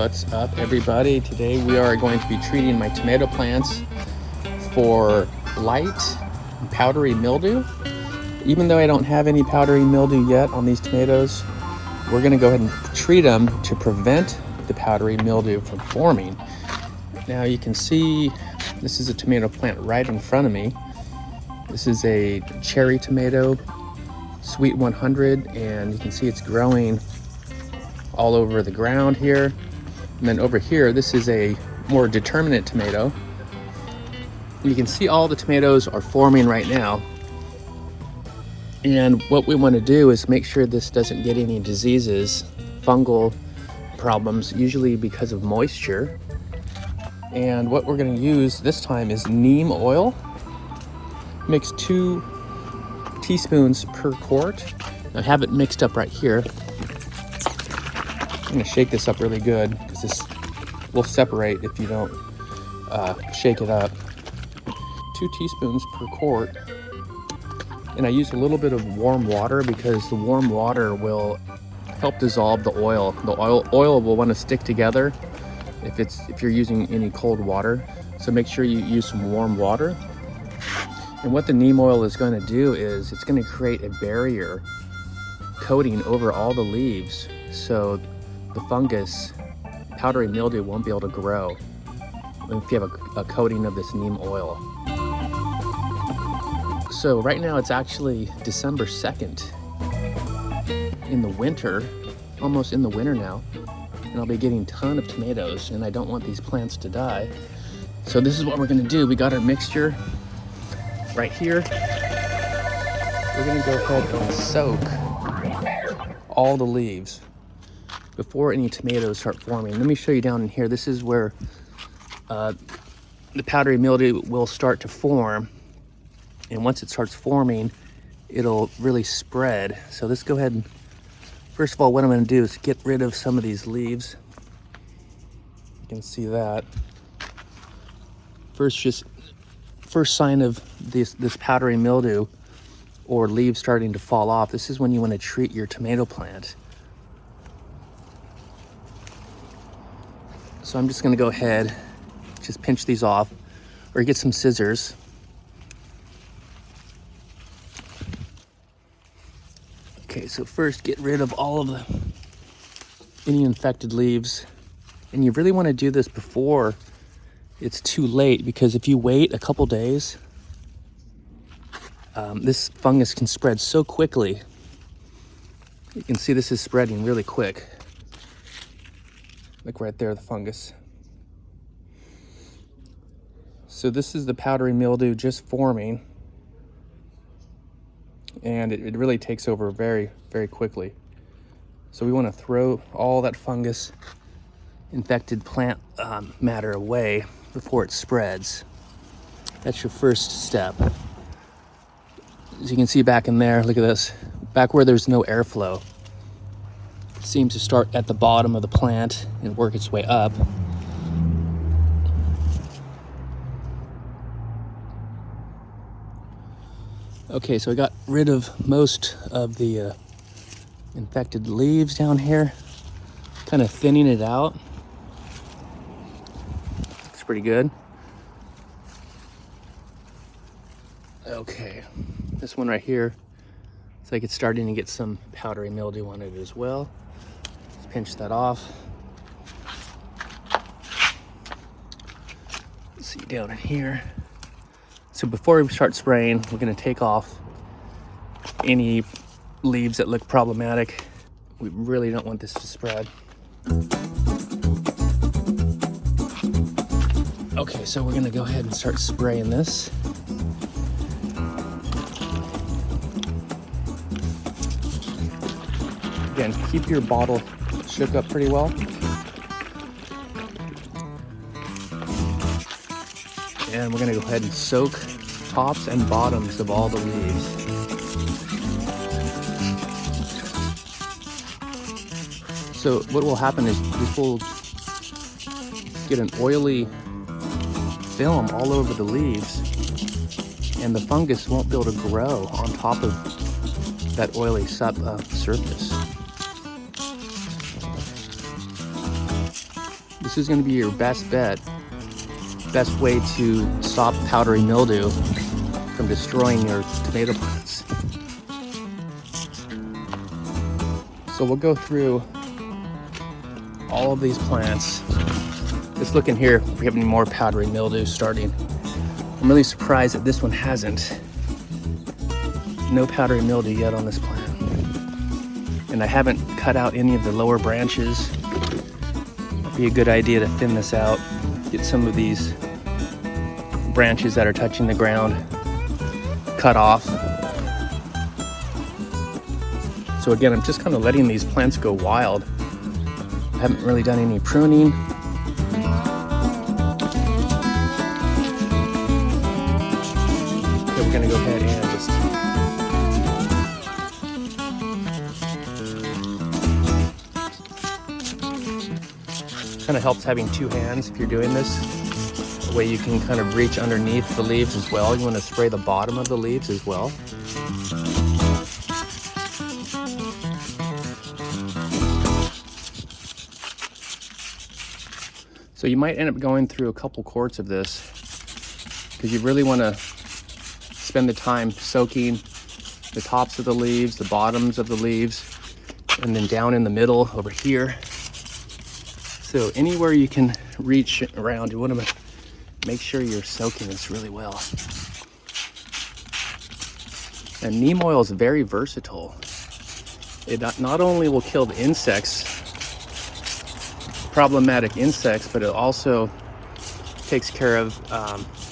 What's up, everybody? Today we are going to be treating my tomato plants for blight and powdery mildew. Even though I don't have any powdery mildew yet on these tomatoes, we're going to go ahead and treat them to prevent the powdery mildew from forming. Now you can see this is a tomato plant right in front of me. This is a cherry tomato, Sweet 100, and you can see it's growing all over the ground here. And then over here, this is a more determinate tomato. And you can see all the tomatoes are forming right now. And what we want to do is make sure this doesn't get any diseases, fungal problems, usually because of moisture. And what we're going to use this time is neem oil. Mix 2 teaspoons per quart. I have it mixed up right here. I'm going to shake this up really good because this will separate if you don't shake it up. 2 teaspoons per quart. And I use a little bit of warm water because the warm water will help dissolve the oil. The oil will want to stick together if you're using any cold water. So make sure you use some warm water. And what the neem oil is going to do is it's going to create a barrier coating over all the leaves, so the fungus, powdery mildew, won't be able to grow if you have a coating of this neem oil. So right now it's actually December 2nd in the winter, almost in the winter now, and I'll be getting a ton of tomatoes, and I don't want these plants to die. So this is what we're going to do. We got our mixture right here. We're going to go ahead and soak all the leaves before any tomatoes start forming. Let me show you down in here. This is where the powdery mildew will start to form. And once it starts forming, it'll really spread. So let's go ahead and, first of all, what I'm going to do is get rid of some of these leaves. You can see that. First sign of this powdery mildew or leaves starting to fall off, this is when you want to treat your tomato plant. So I'm just going to go ahead, just pinch these off, or get some scissors. Okay, so first get rid of all of any infected leaves. And you really want to do this before it's too late, because if you wait a couple days, this fungus can spread so quickly. You can see this is spreading really quick. Like right there, the fungus. So this is the powdery mildew just forming. And it really takes over very, very quickly. So we want to throw all that fungus infected plant matter away before it spreads. That's your first step. As you can see back in there, look at this. Back where there's no airflow. It seems to start at the bottom of the plant and work its way up. Okay, so I got rid of most of the infected leaves down here, kind of thinning it out. Looks pretty good. Okay, this one right here, it's like it's starting to get some powdery mildew on it as well. Let's pinch that off. Let's see down in here. So before we start spraying, we're going to take off any leaves that look problematic. We really don't want this to spread. Okay, so we're going to go ahead and start spraying this. Again, keep your bottle shook up pretty well. And we're going to go ahead and soak tops and bottoms of all the leaves. So what will happen is this will get an oily film all over the leaves, and the fungus won't be able to grow on top of that oily surface. This is going to be your best bet, best way to stop powdery mildew from destroying your tomato plants. So we'll go through all of these plants. Let's look in here if we have any more powdery mildew starting. I'm really surprised that this one hasn't. No powdery mildew yet on this plant. And I haven't cut out any of the lower branches. It'd be a good idea to thin this out, get some of these branches that are touching the ground cut off. So again, I'm just kind of letting these plants go wild. I haven't really done any pruning. Okay, we're gonna go ahead and just kind of helps having two hands if you're doing this. That way you can kind of reach underneath the leaves as well. You want to spray the bottom of the leaves as well. So you might end up going through a couple quarts of this because you really want to spend the time soaking the tops of the leaves, the bottoms of the leaves, and then down in the middle over here. So anywhere you can reach around, you want to make sure you're soaking this really well. And neem oil is very versatile. It not only will kill the insects, problematic insects, but it also takes care of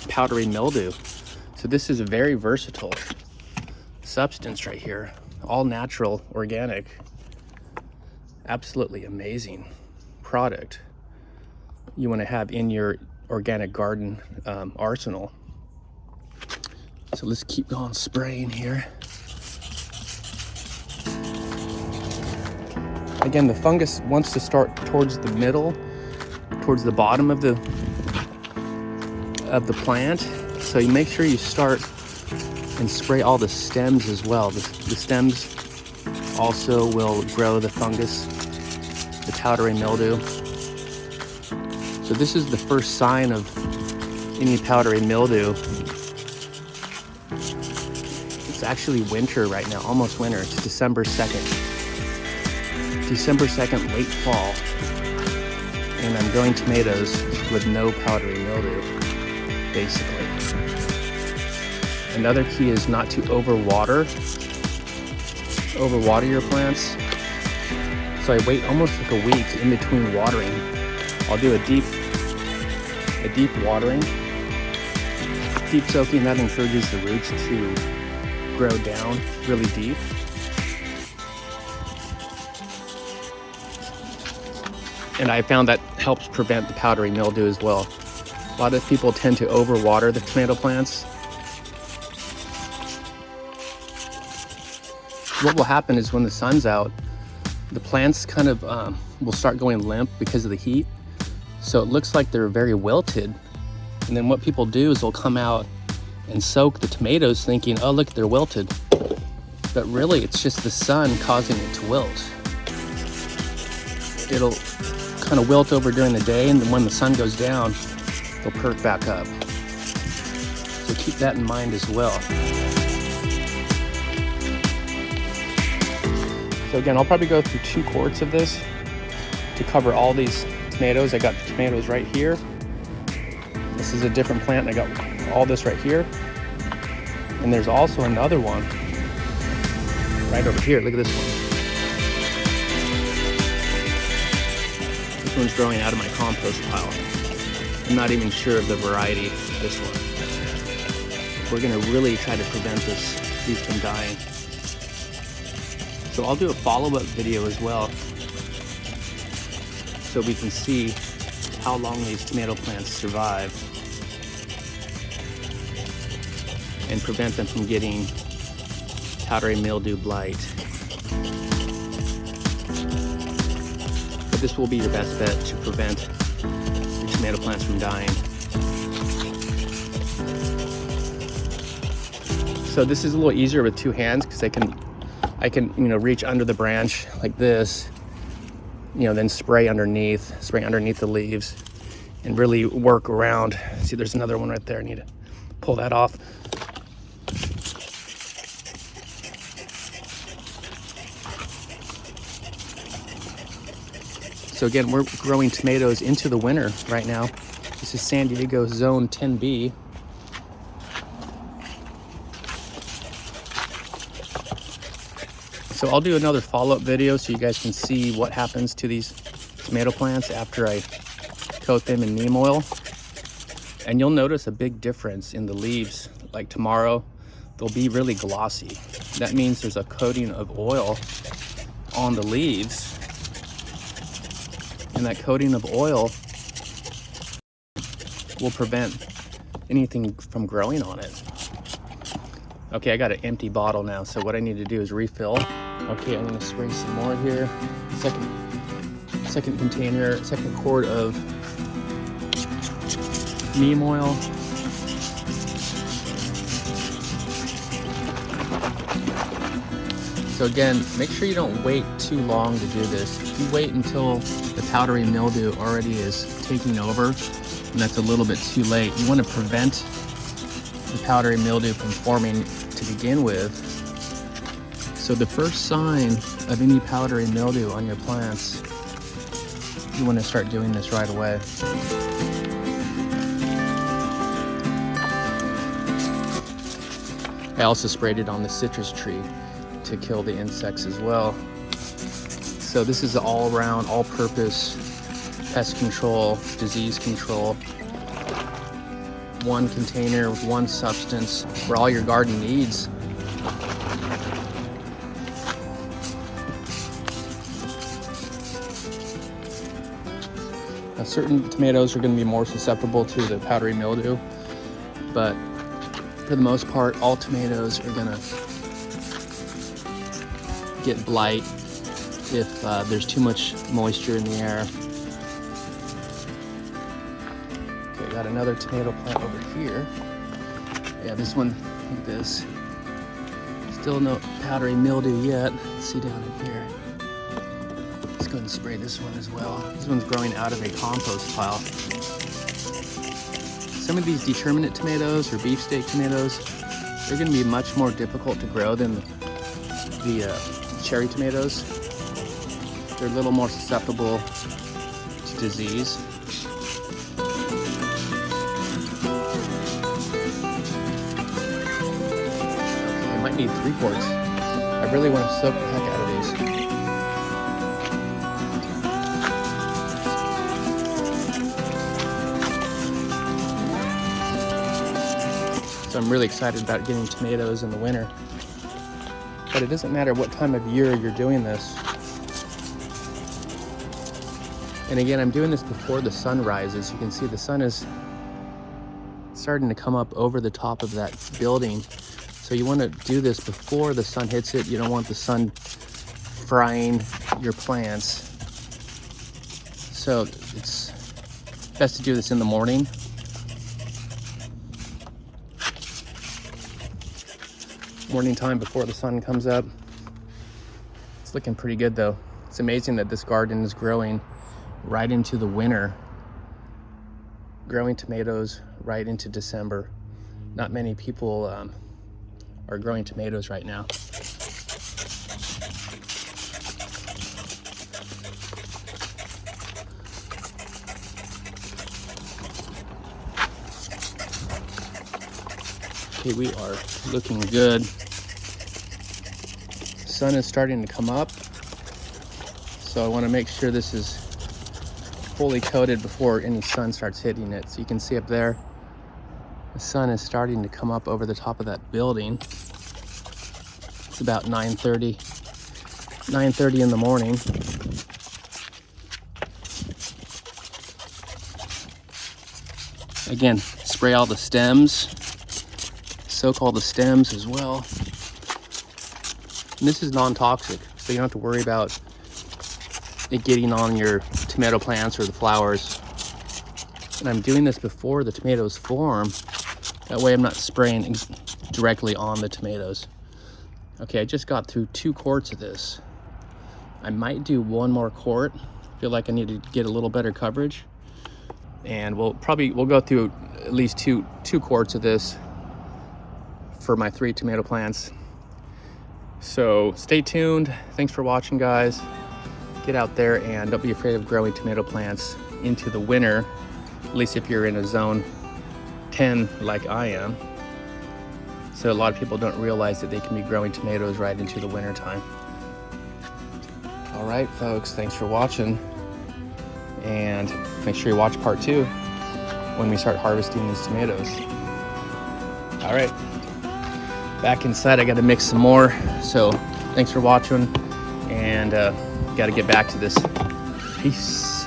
powdery mildew. So this is a very versatile substance right here. All natural, organic. Absolutely amazing product you want to have in your organic garden arsenal. So let's keep going spraying here. Again, the fungus wants to start towards the middle, towards the bottom of the plant. So you make sure you start and spray all the stems as well. The stems also will grow the fungus, the powdery mildew. So this is the first sign of any powdery mildew. It's actually winter right now, almost winter. It's December 2nd. December 2nd, late fall. And I'm growing tomatoes with no powdery mildew, basically. Another key is not to overwater your plants. So I wait almost like a week in between watering. I'll do a deep watering, deep soaking. That encourages the roots to grow down really deep. And I found that helps prevent the powdery mildew as well. A lot of people tend to overwater the tomato plants. What will happen is when the sun's out, the plants kind of will start going limp because of the heat. So it looks like they're very wilted. And then what people do is they'll come out and soak the tomatoes thinking, oh look, they're wilted. But really it's just the sun causing it to wilt. It'll kind of wilt over during the day, and then when the sun goes down, they'll perk back up. So keep that in mind as well. So again, I'll probably go through 2 quarts of this to cover all these tomatoes. I got the tomatoes right here. This is a different plant. I got all this right here. And there's also another one right over here. Look at this one. This one's growing out of my compost pile. I'm not even sure of the variety of this one. We're gonna really try to prevent these from dying. So I'll do a follow-up video as well, so we can see how long these tomato plants survive and prevent them from getting powdery mildew blight. But this will be your best bet to prevent your tomato plants from dying. So this is a little easier with 2 hands because I can reach under the branch like this then spray underneath the leaves and really work around. See, there's another one right there. I need to pull that off. So again, we're growing tomatoes into the winter right now. This is San Diego Zone 10B. So I'll do another follow-up video so you guys can see what happens to these tomato plants after I coat them in neem oil. And you'll notice a big difference in the leaves. Like tomorrow, they'll be really glossy. That means there's a coating of oil on the leaves. And that coating of oil will prevent anything from growing on it. Okay, I got an empty bottle now, so what I need to do is refill. Okay, I'm gonna spray some more here. Second container, second quart of neem oil. So again, make sure you don't wait too long to do this. If you wait until the powdery mildew already is taking over, and that's a little bit too late, you want to prevent the powdery mildew from forming to begin with. So the first sign of any powdery mildew on your plants, you want to start doing this right away. I also sprayed it on the citrus tree to kill the insects as well. So this is all around, all-purpose pest control, disease control. One container with one substance for all your garden needs. Now, certain tomatoes are going to be more susceptible to the powdery mildew, but for the most part, all tomatoes are going to get blight if there's too much moisture in the air. Okay, got another tomato plant over here. Yeah, this one, look at this. Still no powdery mildew yet. Let's see down in here. Let's go ahead and spray this one as well. This one's growing out of a compost pile. Some of these determinate tomatoes or beefsteak tomatoes, they're going to be much more difficult to grow than the cherry tomatoes. They're a little more susceptible to disease. Okay, I might need 3 quarts. I really want to soak the heck out of these. So I'm really excited about getting tomatoes in the winter. But it doesn't matter what time of year you're doing this. And again, I'm doing this before the sun rises. You can see the sun is starting to come up over the top of that building. So you want to do this before the sun hits it. You don't want the sun frying your plants. So it's best to do this in the morning. Morning time before the sun comes up. It's looking pretty good though. It's amazing that this garden is growing right into the winter. Growing tomatoes right into December. Not many people are growing tomatoes right now. Okay, we are looking good. Sun is starting to come up, so I want to make sure this is fully coated before any sun starts hitting it. So you can see up there, the sun is starting to come up over the top of that building. It's about 9:30 in the morning. Again, spray all the stems. Soak all the stems as well. And this is non-toxic, so you don't have to worry about it getting on your tomato plants or the flowers. And I'm doing this before the tomatoes form. That way I'm not spraying directly on the tomatoes. Okay, I just got through 2 quarts of this. I might do 1 more quart feel like I need to get a little better coverage. And we'll go through at least two quarts of this for my 3 tomato plants. So stay tuned. Thanks for watching, guys. Get out there and don't be afraid of growing tomato plants into the winter, at least if you're in a zone 10 like I am. So a lot of people don't realize that they can be growing tomatoes right into the winter time. All right, folks, thanks for watching. And make sure you watch part 2 when we start harvesting these tomatoes. All right, back inside, I gotta mix some more. So thanks for watching, and gotta get back to this. Peace.